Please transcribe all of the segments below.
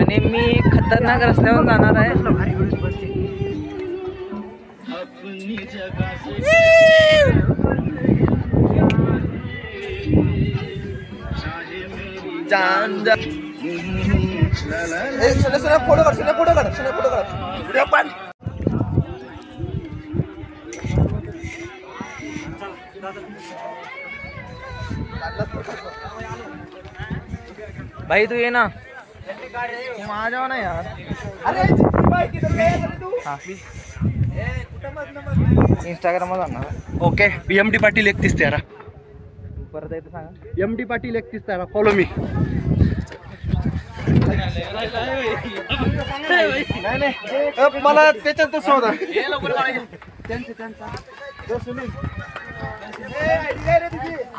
आणि मी खतरनाक रस्त्यावर जाणार आहे. भाई तू ये ना, तुम आ जाओ ना यार. Instagram okay. MD पाटील 3113. परत एकदा सांगा. MD पाटील 3113. Follow me. मला त्याच्यातच होता.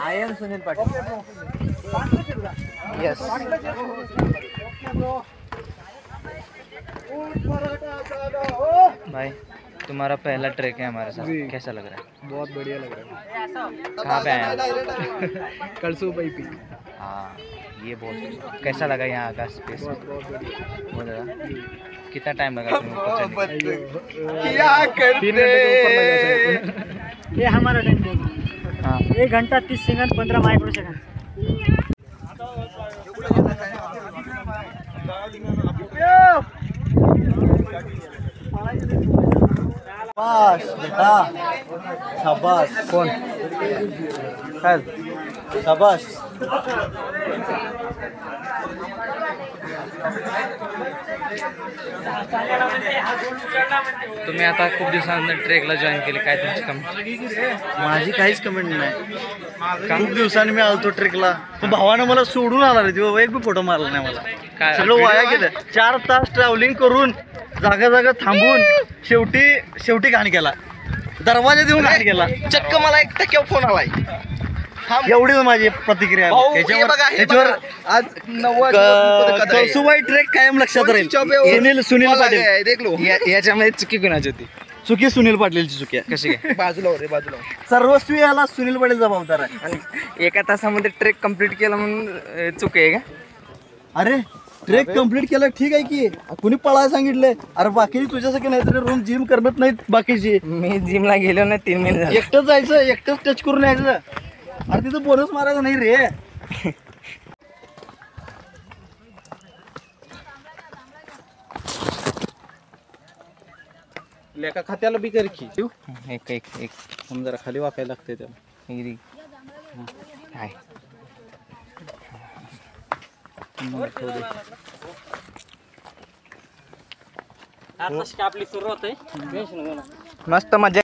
I am Sunil Patil. Yes. भाई तुम्हारा पहला ट्रैक है हमारे साथ, कैसा लग रहा है? बहुत बढ़िया लग रहा है. कहाँ पे आए? कलसू भाई पी. हाँ ये बहुत कैसा लगा यहाँ का स्पेस? बहुत बढ़िया. बहुत ज़्यादा. कितना टाइम लगा तुम्हें ऊपर चढ़ने? क्या करते? 3 घंटे के ऊपर लगा. ये हमारा टाइम. हाँ 1 घंटा 30 सेकंड 15 माइक्रो सेकंड. शाबाश बेटा, शाबाश. कौन? चल. शाबाश. तुम्ही आता खूप दिवसानंतर ट्रेकला जॉईन केले, काय तुमची कमेंट? माझी काहीच कमेंट नाही. खूप दिवसांनी मी आलतो ट्रेकला. तो भावानं मला सोडून आला रे. तेव्हा एक बी फोटो मारला नाही मला. काय सगळं वाया गेलं. 4 तास ट्रॅव्हलिंग करून जागा जागा थांबून शेवटी घाण केला. दरवाजा देऊन घाण केला. चक्क मला एक टक्क्यावर फोन आलाय. एवढीच माझी प्रतिक्रिया आहे. याच्यावर आज कळसुबाई ट्रेक कायम लक्षात राहील. सुनील पाटील. याच्यामध्ये चुकी कुणाची होती? चुकी सुनील पाटीलची चुकी आहे. कशी काय? बाजूला रे बाजूला. सर्वस्वी याला सुनील पाटील जबाबदार आहे. आणि एका तासामध्ये ट्रेक कंप्लीट केला म्हणून चुकी आहे का? अरे ट्रेक कंप्लीट केलं ठीक आहे की, कुणी पळायला सांगितलंय? अरे बाकीची तुझ्यासारखी नाही तर रोज जिम करत नाहीत बाकीची. मी जिमला गेलो ना 3 महिने झाले. एकटंच जायचं, एकटंच टच करून यायचं. अरे तिथं बोनस मारायचं नाही रे. लेका खात्याला बी कर की. एक हम जरा खाली वाकायला लागते त्याला. हाय. आपली सुरुवात आहे. मस्त मजा.